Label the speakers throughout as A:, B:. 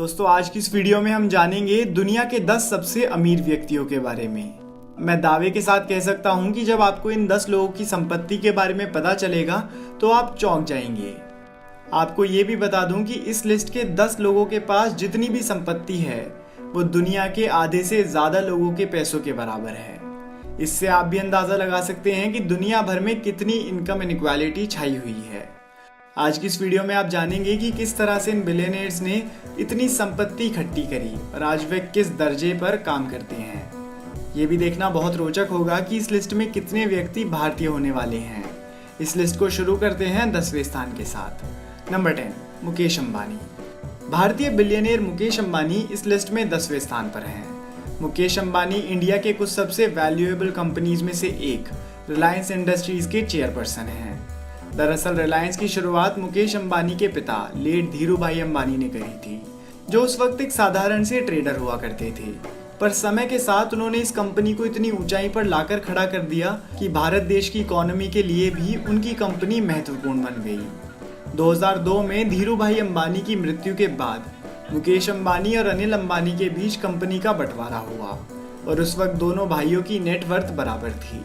A: दोस्तों आज की इस वीडियो में हम जानेंगे दुनिया के 10 सबसे अमीर व्यक्तियों के बारे में। मैं दावे के साथ कह सकता हूं कि जब आपको इन 10 लोगों की संपत्ति के बारे में पता चलेगा तो आप चौंक जाएंगे। आपको ये भी बता दूं कि इस लिस्ट के 10 लोगों के पास जितनी भी संपत्ति है वो दुनिया के आधे से ज्यादा लोगों के पैसों के बराबर है। इससे आप भी अंदाजा लगा सकते हैं कि दुनिया भर में कितनी इनकम इनइक्वालिटी छाई हुई है। आज की इस वीडियो में आप जानेंगे कि किस तरह से इन बिलियनियर्स ने इतनी संपत्ति इकट्ठी करी और आज वे किस दर्जे पर काम करते हैं। ये भी देखना बहुत रोचक होगा कि इस लिस्ट में कितने व्यक्ति भारतीय होने वाले हैं। इस लिस्ट को शुरू करते हैं 10वें स्थान के साथ। नंबर 10 मुकेश अंबानी। भारतीय बिलियनियर मुकेश अंबानी इस लिस्ट में 10वें स्थान पर हैं। मुकेश अंबानी इंडिया के कुछ सबसे वैल्यूएबल कंपनीज में से एक रिलायंस इंडस्ट्रीज के चेयरपर्सन हैं। दरअसल रिलायंस की शुरुआत मुकेश अंबानी के पिता लेट धीरू भाई अंबानी ने करी थी, जो उस वक्त एक साधारण से ट्रेडर हुआ करते थे। पर समय के साथ उन्होंने इस कंपनी को इतनी ऊंचाई पर लाकर खड़ा कर दिया कि भारत देश की इकोनॉमी के लिए भी उनकी कंपनी महत्वपूर्ण बन गई। 2002 में धीरू भाई अंबानी की मृत्यु के बाद मुकेश अंबानी और अनिल अंबानी के बीच कंपनी का बंटवारा हुआ और उस वक्त दोनों भाइयों की नेटवर्थ बराबर थी।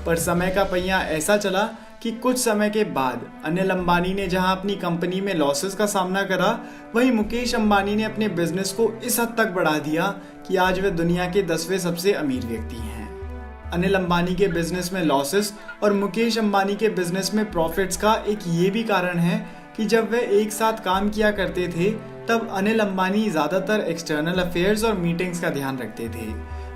A: पर समय का पहिया ऐसा चला कि कुछ समय के बाद अनिल अंबानी ने जहां अपनी कंपनी में लॉसेस का सामना करा, वहीं मुकेश अंबानी ने अपने बिजनेस को इस हद तक बढ़ा दिया कि आज वे दुनिया के 10वें सबसे अमीर व्यक्ति हैं। अनिल अंबानी के बिजनेस में लॉसेस और मुकेश अंबानी के बिजनेस में प्रॉफिट्स का एक ये भी कारण है कि जब वे एक साथ काम किया करते थे तब अनिल अंबानी ज्यादातर एक्सटर्नल अफेयर्स और मीटिंग्स का ध्यान रखते थे,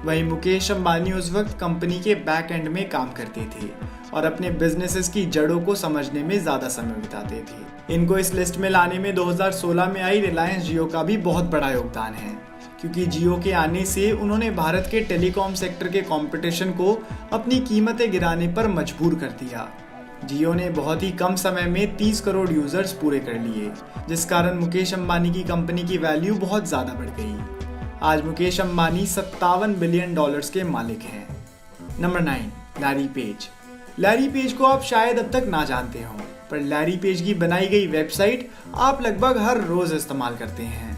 A: वहीं मुकेश अंबानी उस वक्त कंपनी के बैक एंड में काम करते थे और अपने बिजनेसेस की जड़ों को समझने में ज्यादा समय बिताते थे। इनको इस लिस्ट में लाने में 2016 में आई रिलायंस जियो का भी बहुत बड़ा योगदान है, क्योंकि जियो के आने से उन्होंने भारत के टेलीकॉम सेक्टर के कंपटीशन को अपनी कीमतें गिराने पर मजबूर कर दिया। जियो ने बहुत ही कम समय में 30 करोड़ यूजर्स पूरे कर लिए, जिस कारण मुकेश अंबानी की कंपनी की वैल्यू बहुत ज्यादा बढ़ गई। आज मुकेश अंबानी $57 बिलियन के मालिक हैं। Number 9 Larry page. Larry page को आप शायद अब तक ना जानते हो, पर लैरी पेज की बनाई गई वेबसाइट आप लगभग हर रोज इस्तेमाल करते हैं।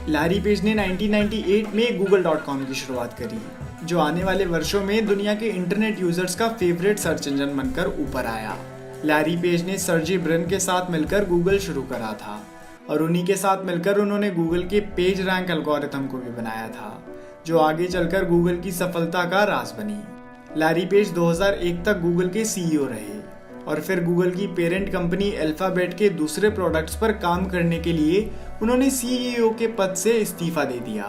A: लैरी पेज ने 1998 में google.com की शुरुआत करी, जो आने वाले वर्षों में दुनिया के इंटरनेट यूजर्स का फेवरेट सर्च इंजन बनकर ऊपर आया। लैरी पेज ने सर्जी ब्रिन के साथ मिलकर गूगल शुरू करा था और उन्हीं के साथ मिलकर उन्होंने गूगल के पेज रैंक एल्गोरिथम को भी बनाया था, जो आगे चलकर गूगल की सफलता का राज बनी। लैरी पेज 2001 तक गूगल के सीईओ रहे और फिर गूगल की पेरेंट कंपनी अल्फाबेट के दूसरे प्रोडक्ट्स पर काम करने के लिए उन्होंने सीईओ के पद से इस्तीफा दे दिया,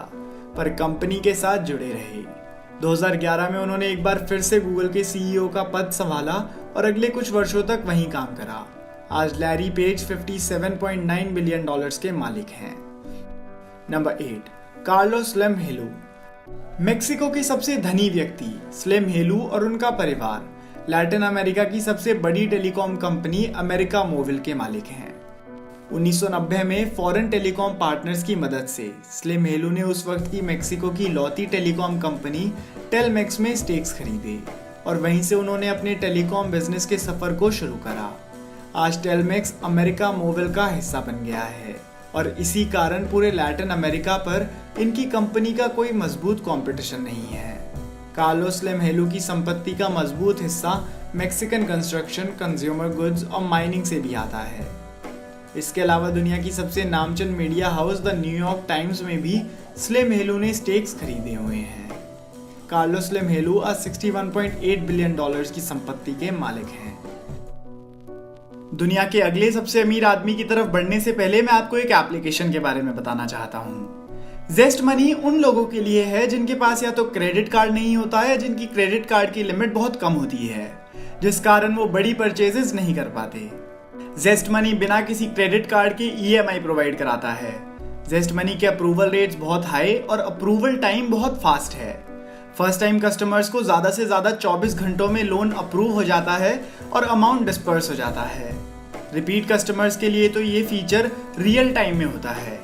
A: पर कंपनी के साथ जुड़े रहे। 2011 में उन्होंने एक बार फिर से गूगल के सीईओ का पद संभाला और अगले कुछ वर्षों तक वहीं काम करा। आज लैरी पेज $57.9 बिलियन के मालिक हैं। Number 8 Carlos Slim Helu. Mexico के सबसे धनी व्यक्ति स्लिम हेलू और उनका परिवार लैटिन अमेरिका की सबसे बड़ी टेलीकॉम कंपनी अमेरिका मोबाइल के मालिक हैं। 1990 में फॉरेन टेलीकॉम पार्टनर्स की मदद से स्लिम हेलू ने उस वक्त की मेक्सिको की लौती टेलीकॉम कंपनी टेलमेक्स में स्टेक्स खरीदे और वहीं से उन्होंने अपने टेलीकॉम बिजनेस के सफर को शुरू करा। आज टेलमेक्स अमेरिका मोबाइल का हिस्सा बन गया है और इसी कारण पूरे लैटिन अमेरिका पर इनकी कंपनी का कोई मजबूत कंपटीशन नहीं है। कार्लोस स्लिम हेलू की संपत्ति का मजबूत हिस्सा मैक्सिकन कंस्ट्रक्शन, कंज्यूमर गुड्स और माइनिंग से भी आता है। इसके अलावा दुनिया की सबसे नामचीन media house the New York times में भी स्लिम हेलू ने स्टेक्स खरीदे हुए हैं। कार्लोस स्लिम हेलू आज $61.8 बिलियन की संपत्ति के मालिक हैं। दुनिया के अगले सबसे अमीर आदमी की तरफ बढ़ने से पहले मैं आपको एक एप्लीकेशन के बारे में बताना चाहता हूँ। जेस्ट मनी उन लोगों के लिए है जिनके पास या तो क्रेडिट कार्ड नहीं होता है, जिनकी क्रेडिट कार्ड की लिमिट बहुत कम होती है, जिस कारण वो बड़ी परचेजेस नहीं कर पाते। जेस्ट मनी बिना किसी क्रेडिट कार्ड के EMI प्रोवाइड कराता है। जेस्ट मनी के अप्रूवल रेट्स बहुत हाई और अप्रूवल टाइम बहुत फास्ट है। फर्स्ट टाइम कस्टमर्स को ज्यादा से ज्यादा 24 घंटों में लोन अप्रूव हो जाता है और अमाउंट डिस्पर्स हो जाता है। रिपीट कस्टमर्स के लिए तो ये फीचर रियल टाइम में होता है।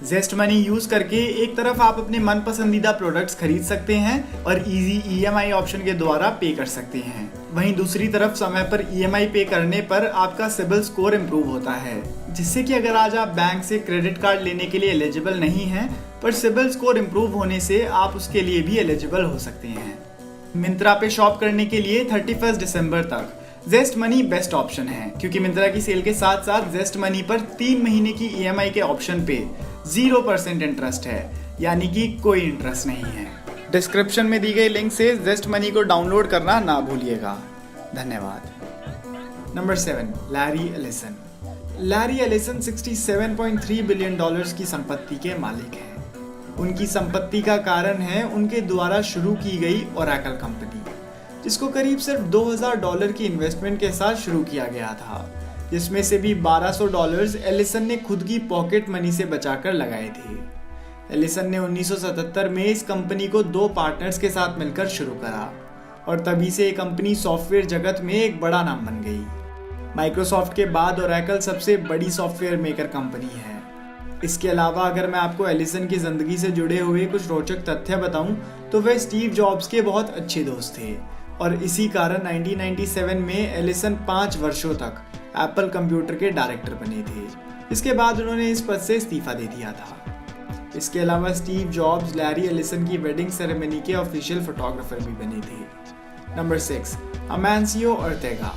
A: जेस्ट मनी यूज करके एक तरफ आप अपने मन पसंदीदा प्रोडक्ट्स खरीद सकते हैं और इजी EMI ऑप्शन के द्वारा पे कर सकते हैं। वहीं दूसरी तरफ समय पर EMI पे करने पर आपका सिबिल स्कोर इम्प्रूव होता है, जिससे कि अगर आज आप बैंक से क्रेडिट कार्ड लेने के लिए एलिजिबल नहीं हैं, पर सिबिल स्कोर इम्प्रूव होने से आप उसके लिए भी एलिजिबल हो सकते हैं। मिंत्रा पे शॉप करने के लिए 31 दिसंबर तक जेस्ट मनी बेस्ट ऑप्शन है, क्योंकि मिंत्रा की सेल के साथ साथ जेस्ट मनी पर 3 महीने की EMI के ऑप्शन पे 0% इंटरेस्ट है, यानी कि कोई इंटरेस्ट नहीं है। डिस्क्रिप्शन में दी गई लिंक से जेस्ट मनी को डाउनलोड करना ना भूलिएगा। धन्यवाद। Number 7, Larry Ellison. Larry Ellison $67.3 billion की संपत्ति के मालिक हैं। उनकी संपत्ति का कारण है उनके द्वारा शुरू की गई ओरेकल कंपनी, जिसको करीब सिर्फ $2000 की इन्वेस्टमेंट के साथ शुरू किया गया था, जिसमें से भी $1200 एलिसन ने खुद की पॉकेट मनी से बचाकर लगाए थे। एलिसन ने 1977 में इस कंपनी को 2 पार्टनर्स के साथ मिलकर शुरू करा और तभी से ये कंपनी सॉफ्टवेयर जगत में एक बड़ा नाम बन गई। माइक्रोसॉफ्ट के बाद ओरेकल सबसे बड़ी सॉफ्टवेयर मेकर कंपनी है। इसके अलावा अगर मैं आपको एलिसन की जिंदगी से जुड़े हुए कुछ रोचक तथ्य बताऊं तो वे स्टीव जॉब्स के बहुत अच्छे दोस्त थे और इसी कारण 1997 में एलिसन 5 वर्षों तक एप्पल कंप्यूटर के डायरेक्टर बने थे। इसके बाद उन्होंने इस पद से इस्तीफा दे दिया था। इसके अलावा स्टीव जॉब्स लैरी एलिसन की वेडिंग सेरेमनी के ऑफिशियल फोटोग्राफर भी बने थे। Number 6, Amancio Ortega.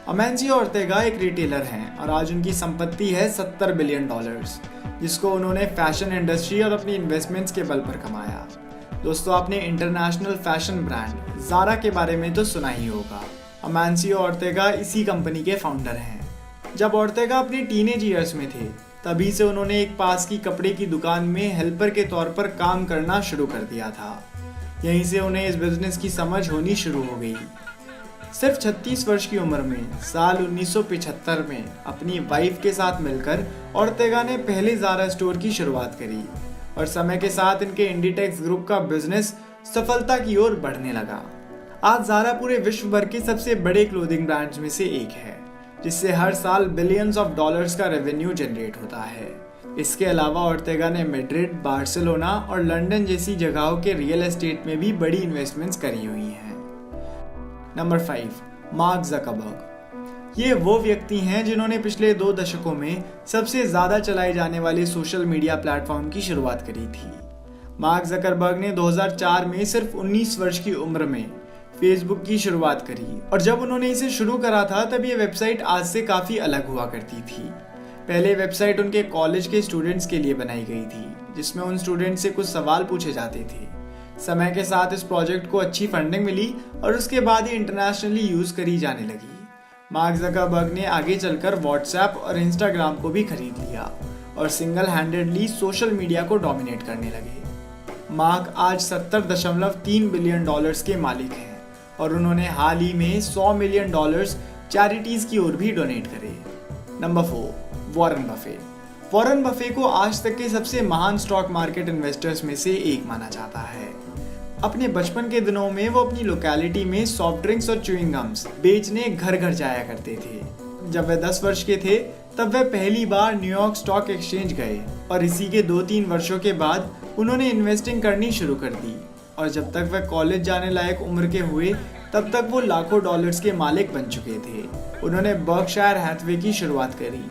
A: Amancio Ortega एक रिटेलर हैं और आज उनकी संपत्ति है $70 बिलियन, जिसको उन्होंने फैशन इंडस्ट्री और अपनी इन्वेस्टमेंट्स के बल पर कमाया। दोस्तों, आपने इंटरनेशनल फैशन ब्रांड ज़ारा के बारे में तो सुना ही होगा। अमांसियो ओर्टेगा इसी कंपनी के फाउंडर हैं। जब ओर्टेगा अपने टीनेज ईयर्स में थे, तभी से उन्होंने एक पास की कपड़े की दुकान में हेल्पर के तौर पर काम करना शुरू कर दिया था। यहीं से उन्हें इस बिजनेस की समझ होनी शुरू हो गई। सिर्फ 36 वर्ष की उम्र में साल 1975 में अपनी वाइफ के साथ मिलकर ओर्टेगा ने पहले ज़ारा स्टोर की शुरुआत करी और समय के साथ इनके इंडीटेक्स ग्रुप का बिजनेस सफलता की ओर बढ़ने लगा। आज ज़ारा पूरे विश्व भर के सबसे बड़े क्लोथिंग ब्रांड्स में से एक है, जिससे हर साल बिलियंस ऑफ डॉलर्स का रेवेन्यू जनरेट होता है। इसके अलावा ओर्टेगा ने मैड्रिड, बार्सिलोना और लंदन जैसी जगहों के रियल एस्टेट में भी बड़ी इन्वेस्टमेंट्स करी हुई हैं। Number 5, mark Zuckerberg. ये वो व्यक्ति हैं जिन्होंने पिछले 2 दशकों में सबसे ज़्यादा चलाए जाने वाले सोशल मीडिया प्लेटफॉर्म की शुरुआत करी थी। मार्क ज़करबर्ग ने 2004 में सिर्फ 19 वर्ष की उम्र में फेसबुक की शुरुआत करी और जब उन्होंने इसे शुरू करा था तब ये वेबसाइट आज से काफ़ी अलग हुआ करती थी। पहले वेबसाइट उनके कॉलेज के स्टूडेंट्स के लिए बनाई गई थी, जिसमें उन स्टूडेंट्स से कुछ सवाल पूछे जाते थे। समय के साथ इस प्रोजेक्ट को अच्छी फंडिंग मिली और उसके बाद ही इंटरनेशनली यूज़ करी जाने लगी। मार्क ज़करबर्ग ने आगे चलकर व्हाट्सएप और इंस्टाग्राम को भी खरीद लिया और सिंगल हैंडेडली सोशल मीडिया को डोमिनेट करने लगे। मार्क आज $70.3 बिलियन के मालिक हैं और उन्होंने हाल ही में $100 मिलियन चैरिटीज़ की ओर भी डोनेट करे। Number 4, Warren Buffett. Warren Buffett को आज तक के सबसे महान स्टॉक मार्केट इन्वेस्टर्स में से एक माना जाता है। अपने बचपन के दिनों में वो अपनी लोकेलिटी में सॉफ्ट ड्रिंक्स और च्यूइंग गम्स बेचने घर घर जाया करते थे। जब वे 10 वर्ष के थे तब वे पहली बार न्यूयॉर्क स्टॉक एक्सचेंज गए और इसी के 2-3 वर्षों के बाद उन्होंने इन्वेस्टिंग करनी शुरू कर दी और जब तक वे कॉलेज जाने लायक उम्र के हुए तब तक वो लाखों डॉलर्स के मालिक बन चुके थे। उन्होंने बर्कशायर हैथवे की शुरुआत करी,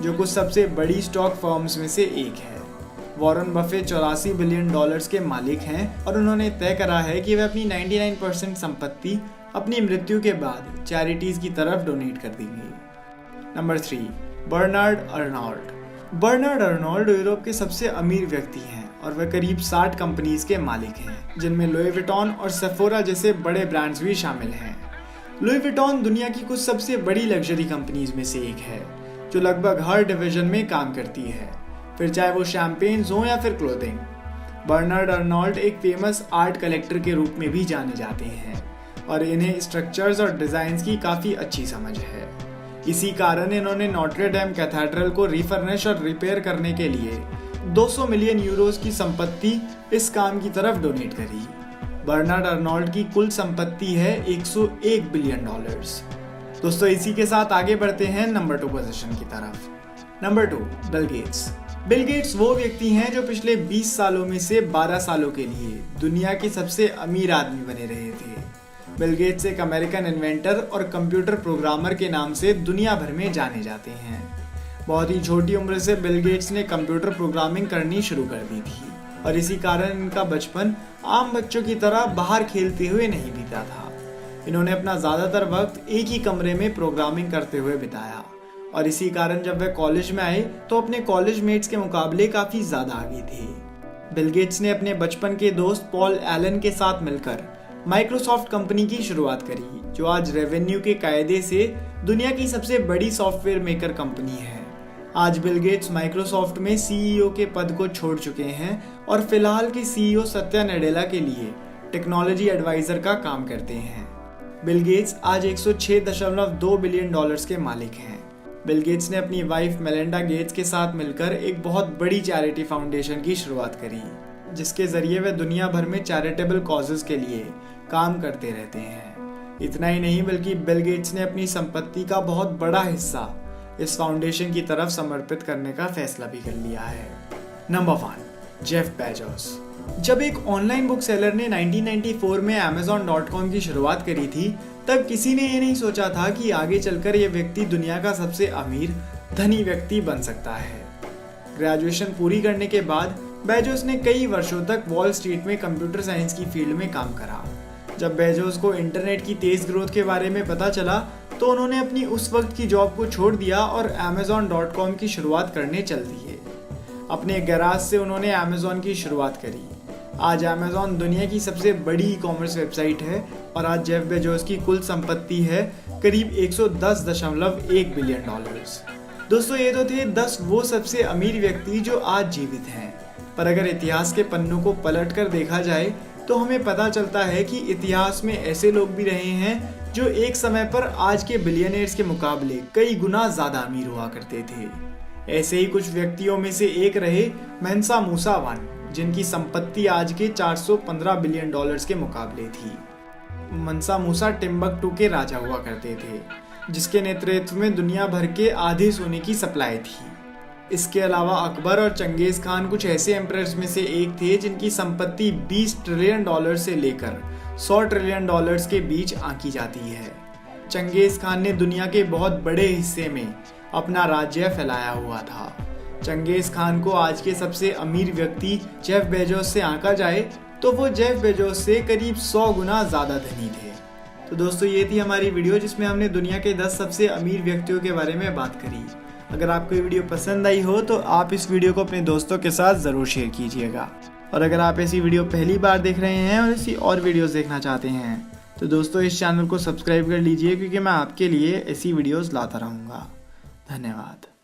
A: जो कुछ सबसे बड़ी स्टॉक फर्म्स में से एक है। वॉरेन बफे $84 बिलियन के मालिक हैं और उन्होंने तय करा है कि वे अपनी 99% संपत्ति अपनी मृत्यु के बाद चैरिटीज की तरफ डोनेट कर देंगे। Number 3, Bernard Arnault. Bernard Arnault Europe के सबसे अमीर व्यक्ति हैं और वे करीब 60 कंपनीज के मालिक हैं, जिनमें लुई विटॉन और सेफोरा जैसे बड़े ब्रांड्स भी शामिल हैं। लुई विटॉन दुनिया की कुछ सबसे बड़ी लग्जरी कंपनीज में से एक है, जो लगभग हर डिवीजन में काम करती है, फिर चाहे वो शैंपेन्स हो या फिर क्लोथिंग। बर्नार्ड अर्नोल्ट एक फेमस आर्ट कलेक्टर के रूप में भी जाने जाते हैं और इन्हें स्ट्रक्चर्स और डिजाइन्स की काफ़ी अच्छी समझ है। इसी कारण इन्होंने नोट्रे डेम कैथेड्रल को रिफर्निश और रिपेयर करने के लिए 200 मिलियन यूरोस की संपत्ति इस काम की तरफ डोनेट करी। बर्नार्ड अर्नोल्ट की कुल संपत्ति है $101 बिलियन। दोस्तों, इसी के साथ आगे बढ़ते हैं नंबर 2 पोजीशन की तरफ। Number 2, Bill Gates. Bill Gates वो व्यक्ति हैं जो पिछले 20 सालों में से 12 सालों के लिए दुनिया के सबसे अमीर आदमी बने रहे थे। बिल गेट्स एक अमेरिकन इन्वेंटर और कंप्यूटर प्रोग्रामर के नाम से दुनिया भर में जाने जाते हैं। बहुत ही छोटी उम्र से बिल गेट्स ने कंप्यूटर प्रोग्रामिंग करनी शुरू कर दी थी और इसी कारण इनका बचपन आम बच्चों की तरह बाहर खेलते हुए नहीं बीता था। इन्होंने अपना ज़्यादातर वक्त एक ही कमरे में प्रोग्रामिंग करते हुए बिताया और इसी कारण जब वे कॉलेज में आए तो अपने कॉलेज मेट्स के मुकाबले काफ़ी ज़्यादा आगे थे। बिल गेट्स ने अपने बचपन के दोस्त पॉल एलन के साथ मिलकर माइक्रोसॉफ्ट कंपनी की शुरुआत करी, जो आज रेवेन्यू के कायदे से दुनिया की सबसे बड़ी सॉफ्टवेयर मेकर कंपनी है। आज बिल गेट्स माइक्रोसॉफ्ट में सीईओ के पद को छोड़ चुके हैं और फिलहाल के सीईओ सत्या नडेला के लिए टेक्नोलॉजी एडवाइजर का काम करते हैं। बिल गेट्स आज 106.2 बिलियन डॉलर्स के मालिक हैं। बिल गेट्स ने अपनी वाइफ मेलिंडा गेट्स के साथ मिलकर एक बहुत बड़ी चैरिटी फाउंडेशन की शुरुआत करी, जिसके जरिए वे दुनिया भर में चैरिटेबल कॉजेज के लिए काम करते रहते हैं। इतना ही नहीं बल्कि बिल गेट्स ने अपनी संपत्ति का बहुत बड़ा हिस्सा इस फाउंडेशन की तरफ समर्पित करने का फैसला भी कर लिया है। Number 1, Jeff Bezos. जब एक ऑनलाइन बुक सेलर ने 1994 में Amazon.com की शुरुआत करी थी, तब किसी ने ये नहीं सोचा था कि आगे चलकर यह व्यक्ति दुनिया का सबसे अमीर धनी व्यक्ति बन सकता है। ग्रेजुएशन पूरी करने के बाद बेजोस ने कई वर्षों तक वॉल स्ट्रीट में कंप्यूटर साइंस की फील्ड में काम करा। जब बेजोस को इंटरनेट की तेज ग्रोथ के बारे में पता चला तो उन्होंने अपनी उस वक्त की जॉब को छोड़ दिया और Amazon.com की शुरुआत करने चल दिए। अपने गैराज से उन्होंने Amazon की शुरुआत करी। आज Amazon दुनिया की सबसे बड़ी ई-कॉमर्स वेबसाइट है और आज जेफ बेजोस की कुल संपत्ति है करीब 110.1 बिलियन डॉलर्स। दोस्तों, ये तो थे 10 वो सबसे अमीर व्यक्ति जो आज जीवित हैं, पर अगर इतिहास के पन्नों को पलट कर देखा जाए तो हमें पता चलता है कि इतिहास में ऐसे लोग भी रहे हैं जो एक समय पर आज के बिलियनियर्स के मुकाबले कई गुना ज़्यादा अमीर हुआ करते थे। ऐसे ही कुछ व्यक्तियों में से एक रहे मंसा मूसा वन, जिनकी संपत्ति आज के 415 बिलियन डॉलर्स के मुकाबले थी। मंसा मूसा टिम्बकटू के राजा हुआ करते थे, जिसके नेतृत्व में दुनिया भर के आधे सोने की सप्लाई थी। इसके अलावा अकबर और चंगेज खान कुछ ऐसे एम्परर्स में से एक थे जिनकी संपत्ति 20 ट्रिलियन डॉलर से लेकर 100 ट्रिलियन डॉलर्स के बीच आंकी जाती है। चंगेज खान ने दुनिया के बहुत बड़े हिस्से में अपना राज्य फैलाया हुआ था। चंगेज खान को आज के सबसे अमीर व्यक्ति जेफ बेजोस से आंका जाए तो वो जेफ बेजोस से करीब 100 गुना ज़्यादा धनी थे। तो दोस्तों, ये थी हमारी वीडियो जिसमें हमने दुनिया के 10 सबसे अमीर व्यक्तियों के बारे में बात करी। अगर आपको ये वीडियो पसंद आई हो तो आप इस वीडियो को अपने दोस्तों के साथ ज़रूर शेयर कीजिएगा। और अगर आप ऐसी वीडियो पहली बार देख रहे हैं और ऐसी और वीडियोस देखना चाहते हैं तो दोस्तों इस चैनल को सब्सक्राइब कर लीजिए, क्योंकि मैं आपके लिए ऐसी वीडियोस लाता रहूँगा। धन्यवाद।